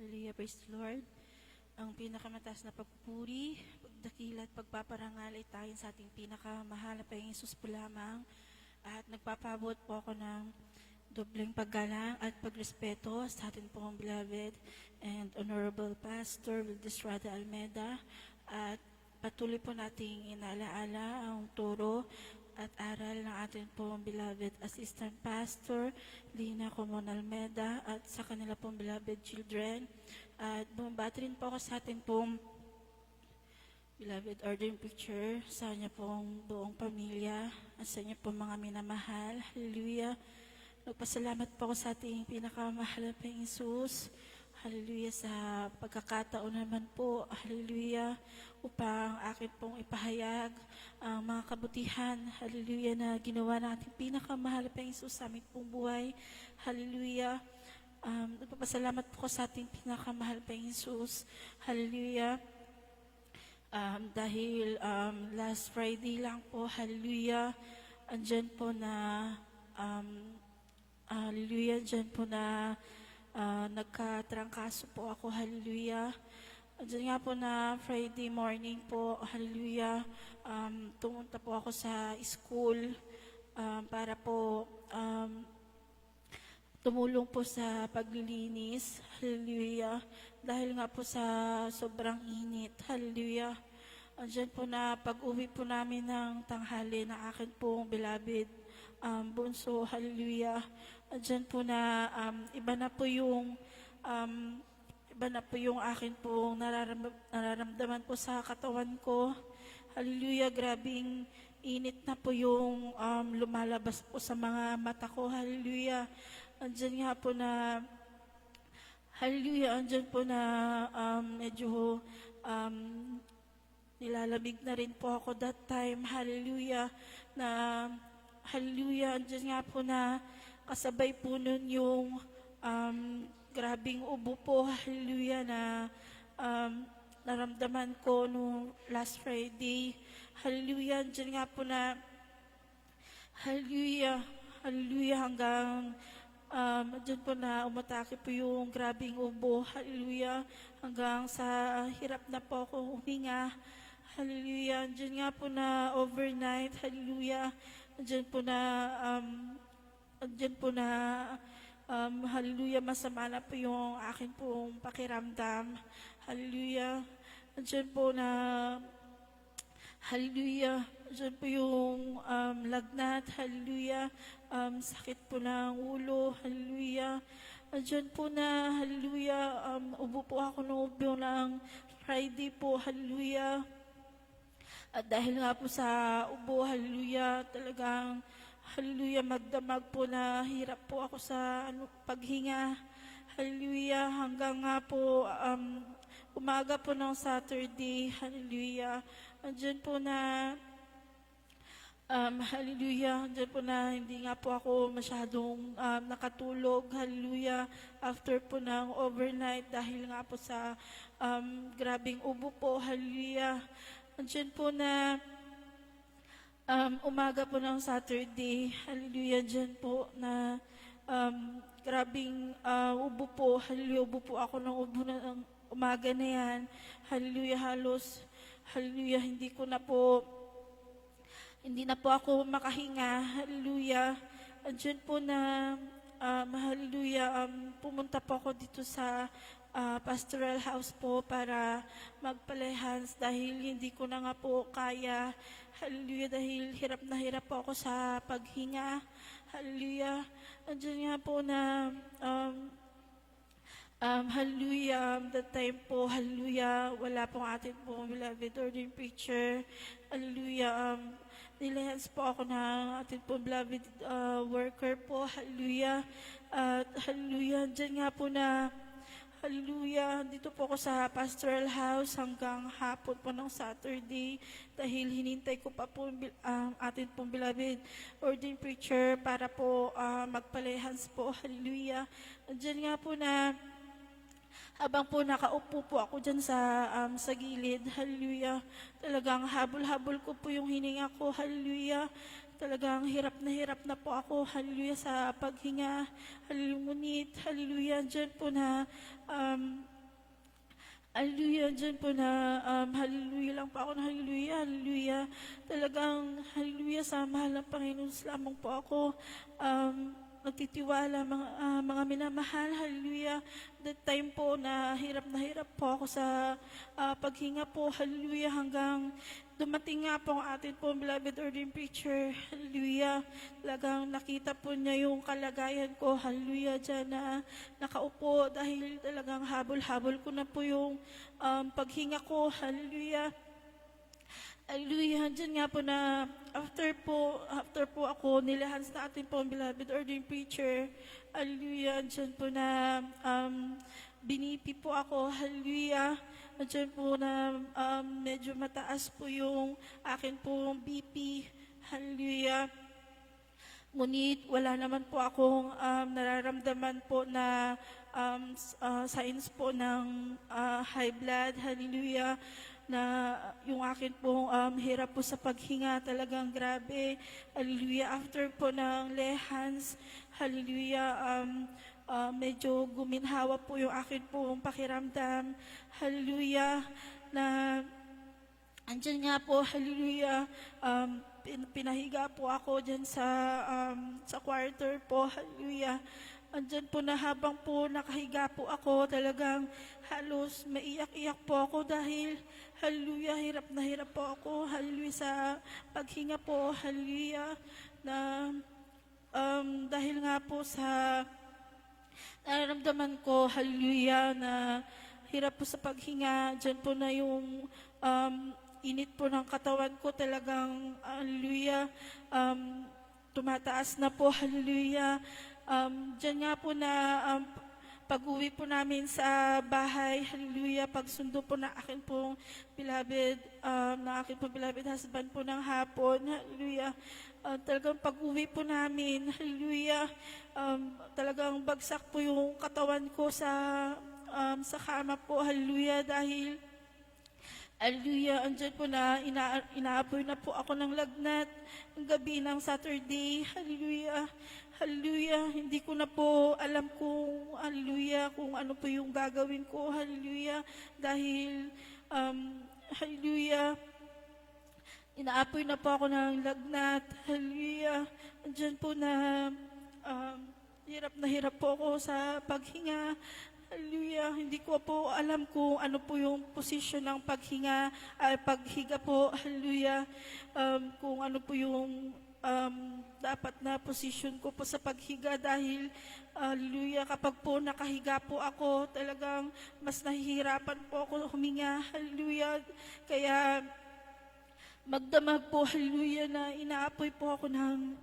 Hallelujah, praise the Lord. Ang pinakamataas na pagpuri, pagdakila at pagpaparangal ay tayo sa ating pinakamahal na Panginoong Hesus po lamang. At nagpapabot po ako ng dobleng paggalang at pagrespeto sa ating pong beloved and honorable Pastor Wildes Rada Almeda. At patuloy po nating inaalaala ang turo at aral ng ating pong beloved Assistant Pastor Lina Comon Almeda at sa kanila pong beloved children. At bumabati rin po ako sa ating pong beloved ordering picture, sa kanya pong buong pamilya at sa inyo pong mga minamahal. Hallelujah. Nagpasalamat po ako sa ating pinakamahal na Panginoong Hesus. Hallelujah, sa pagkakataon naman po, hallelujah, upang akin pong ipahayag ang mga kabutihan, hallelujah, na ginawa ng ating pinakamahal na Panginoong Hesus sa aming pong buhay. Hallelujah. Nagpapasalamat po ko sa ating pinakamahal na Panginoong Hesus. Hallelujah. Dahil last Friday lang po, hallelujah, andyan po na, hallelujah, andyan po na nagkatrangkaso po ako, hallelujah. Diyan nga po na Friday morning po, hallelujah, tumunta po ako sa school para po tumulong po sa paglilinis, hallelujah, dahil nga po sa sobrang init, hallelujah. Diyan po na pag-uwi po namin ng tanghali na akin pong beloved bunso, hallelujah. Diyan po na iba na po yung akin pong nararamdaman po sa katawan ko. Hallelujah, grabing init na po yung lumalabas po sa mga mata ko. Hallelujah. Andyan nga po na hallelujah, andyan po na medyo nilalamig na rin po ako that time. Hallelujah. Na hallelujah, andyan nga po na kasabay po nun yung grabing ubo po, hallelujah, na naramdaman ko nung last Friday. Hallelujah, dyan nga po na hallelujah, hallelujah, hanggang dyan po na umatake po yung grabing ubo, hallelujah, hanggang sa hirap na po ako huminga. Hallelujah, dyan nga po na overnight, hallelujah, dyan po na hallelujah, masama na po yung akin pong pakiramdam. Hallelujah. Diyan po na hallelujah. Diyan po yung lagnat. Hallelujah. Sakit po ng ulo. Hallelujah. Diyan po na hallelujah. Ubo po ako ng ubo ng Friday po. Hallelujah. At dahil nga po sa ubo, hallelujah, talagang hallelujah, magdamag po na hirap po ako sa paghinga. Hallelujah, hanggang nga po umaga po ng Saturday. Hallelujah. Andyan po na hallelujah, andyan po na hindi nga po ako masyadong nakatulog. Hallelujah. After po ng overnight dahil nga po sa grabing ubo po. Hallelujah. Andyan po na umaga po ng Saturday, hallelujah, dyan po na grabing ubo po, hallelujah, ubo po ako ng ubo ng umaga na yan, hallelujah, halos, hallelujah, hindi na po ako makahinga, hallelujah, dyan po na hallelujah, pumunta po ako dito sa pastoral house po para magpalehans dahil hindi ko na nga po kaya. Hallelujah, dahil hirap na hirap po ako sa paghinga. Hallelujah. Andiyan nga po na hallelujah, that time po, hallelujah, wala pong ating pong beloved ordering preacher. Hallelujah, nilehans po ako ng ating pong beloved worker po. Hallelujah. At hallelujah, andiyan nga po na hallelujah, dito po ako sa pastoral house hanggang hapon po ng Saturday dahil hinintay ko pa po atin pong beloved ordering preacher para po magpalehans po. Hallelujah. Diyan nga po na habang po nakaupo po ako dyan sa gilid, hallelujah, talagang habol-habol ko po yung hininga ko, hallelujah, talagang hirap na po ako, hallelujah, sa paghinga, hallelujah, ngunit, hallelujah, dyan po na, hallelujah, dyan po na, hallelujah lang po ako na hallelujah, hallelujah. Talagang, hallelujah, sa mahal ng Panginoon lamang po ako, nagtitiwala, mga minamahal, hallelujah. That time po na hirap po ako sa paghinga po, hallelujah, hanggang dumating nga po ang ating po beloved ordained preacher, hallelujah. Talagang nakita po niya yung kalagayan ko, hallelujah, dyan na nakaupo dahil talagang habol-habol ko na po yung paghinga ko, hallelujah. Hallelujah, dyan nga po na after po ako nilahans na ating po beloved ordained preacher, hallelujah, dyan po na binipi po ako, hallelujah. Dyan po na medyo mataas po yung akin pong BP, hallelujah. Ngunit wala naman po akong nararamdaman po na signs po ng high blood, hallelujah, na yung akin pong hirap po sa paghinga talagang grabe, hallelujah. After po ng lehans, hallelujah, medyo guminhawa po yung akin pong pakiramdam, hallelujah, na andyan nga po, hallelujah, pinahiga po ako dyan sa quarter po, hallelujah. Andyan po na habang po nakahiga po ako, talagang halos maiyak-iyak po ako dahil, hallelujah, hirap po ako, hallelujah, sa paghinga po, hallelujah, na dahil nga po sa nararamdaman ko, hallelujah, na hirap po sa paghinga, dyan po na yung init po ng katawan ko, talagang, hallelujah, tumataas na po, hallelujah. Diyan nga po na pag-uwi po namin sa bahay, hallelujah, pagsundo po na akin pong beloved, husband po ng hapon, hallelujah. Talagang pag-uwi po namin, hallelujah, talagang bagsak po yung katawan ko sa kama po, hallelujah, dahil hallelujah, andyan po na inaapoy na po ako ng lagnat ng gabi ng Saturday, hallelujah. Hallelujah, hindi ko na po alam kung, hallelujah, kung ano po yung gagawin ko, hallelujah, dahil, hallelujah, inaapoy na po ako ng lagnat, hallelujah, andyan po na, hirap po ako sa paghinga, hallelujah, hindi ko po alam kung ano po yung posisyon ng paghiga po, hallelujah, kung ano po yung dapat na posisyon ko po sa paghiga dahil, hallelujah, kapag po nakahiga po ako, talagang mas nahihirapan po ako huminga, hallelujah, kaya magdamag po, hallelujah, na inaapoy po ako ng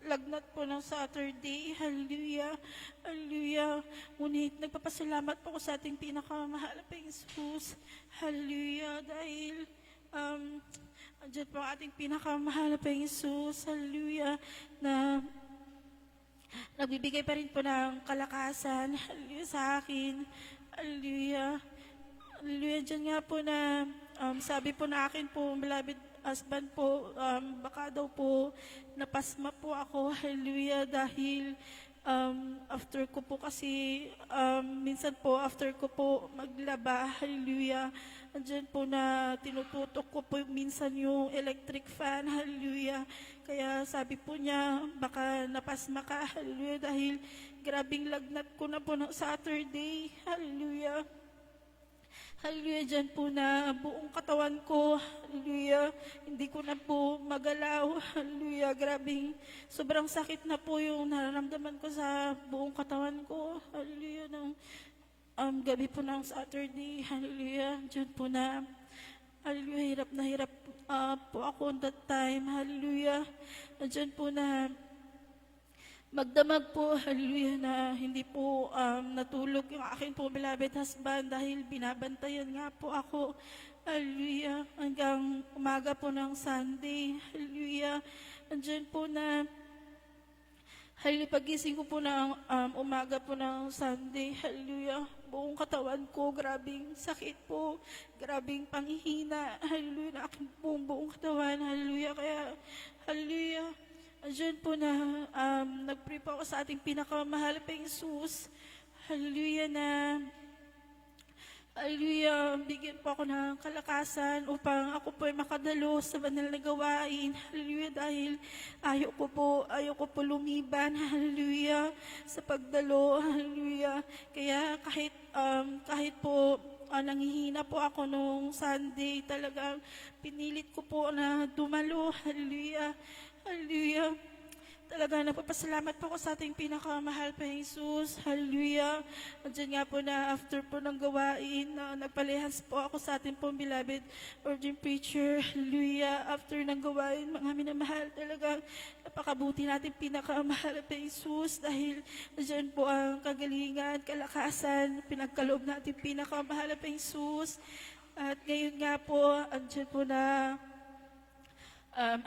lagnat po ng Saturday, hallelujah, hallelujah, ngunit nagpapasalamat po ako sa ating pinakamahal na Jesus, hallelujah, dahil, andyan po ang ating pinakamahal na Jesus, hallelujah, na nagbibigay pa rin po ng kalakasan, hallelujah, sa akin, hallelujah, hallelujah, dyan nga po na sabi po na akin po, beloved husband po, baka daw po napasma po ako, hallelujah, dahil after ko po kasi, minsan po after ko po maglaba, hallelujah, andyan po na tinututok ko po minsan yung electric fan, hallelujah. Kaya sabi po niya, baka napasma ka, hallelujah, dahil grabing lagnat ko na po ng Saturday, hallelujah. Hallelujah, dyan po na buong katawan ko, hallelujah, hindi ko na po magalaw, hallelujah, grabing sobrang sakit na po yung nararamdaman ko sa buong katawan ko, hallelujah, ng gabi po ng Saturday, hallelujah, dyan po na, hallelujah, hirap po ako on that time, hallelujah, dyan po na magdamag po, hallelujah, na hindi po natulog yung aking po beloved husband dahil binabantayan nga po ako, hallelujah, hanggang umaga po ng Sunday, hallelujah, andyan po na Hallelujah, pagising ko po ng umaga po ng Sunday, hallelujah, buong katawan ko, grabing sakit po, grabing panghihina, hallelujah, na aking buong katawan, hallelujah, kaya, hallelujah, andyan po na nag-pray po ako sa ating pinakamahal pa Jesus, hallelujah, Hallelujah, bigyan po ako ng kalakasan upang ako po ay makadalo sa banal na gawain. Hallelujah, dahil ayaw ko po lumiban. Hallelujah, sa pagdalo. Hallelujah. Kaya kahit po nanghihina po ako nung Sunday, talagang pinilit ko po na dumalo. Hallelujah. Hallelujah. Talaga napapasalamat po ako sa ating pinakamahal pa Jesus. Hallelujah. Andiyan nga po na after po ng gawain, nagpalehas po ako sa ating pong beloved Virgin Preacher. Hallelujah. After ng gawain, mga minamahal, talagang napakabuti natin pinakamahal pa Jesus dahil andiyan po ang kagalingan, kalakasan, pinagkaloob natin pinakamahal pa Jesus. At ngayon nga po, andiyan po na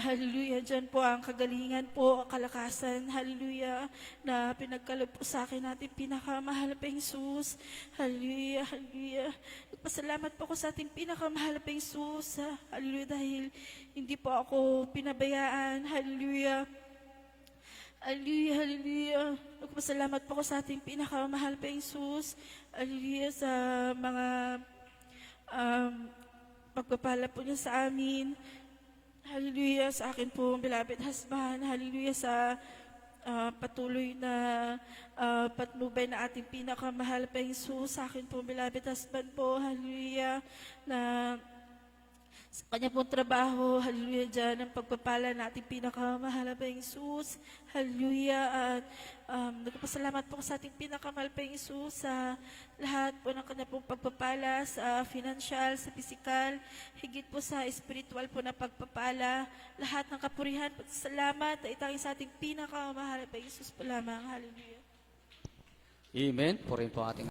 hallelujah, dyan po ang kagalingan po, kalakasan, hallelujah, na pinagkaloob po sa akin natin pinakamahal pa Jesus. Hallelujah, hallelujah. Nagpasalamat po ako sa ating pinakamahal pa Jesus. Hallelujah, dahil hindi po ako pinabayaan. Hallelujah. Hallelujah, hallelujah. Nagpasalamat po ako sa ating pinakamahal pa Jesus. Hallelujah, sa mga pagpapala po niya sa amin. Hallelujah sa akin po, beloved husband. Hallelujah sa patuloy na patnubay na ating pinakamahal pa Jesus. Sa akin po, beloved husband po. Hallelujah na sa kanya pong trabaho. Hallelujah dyan ang pagpapala na ating pinakamahal pa Jesus. Hallelujah. At nagpasalamat po sa ating pinakamahal pa Jesus sa lahat po ng kanya pong pagpapala sa financial, sa physical, higit po sa spiritual po na pagpapala. Lahat ng kapurihan at salamat ay itangin sa ating pinakamahal pa Jesus po lamang. Hallelujah. Amen. Purihin po ating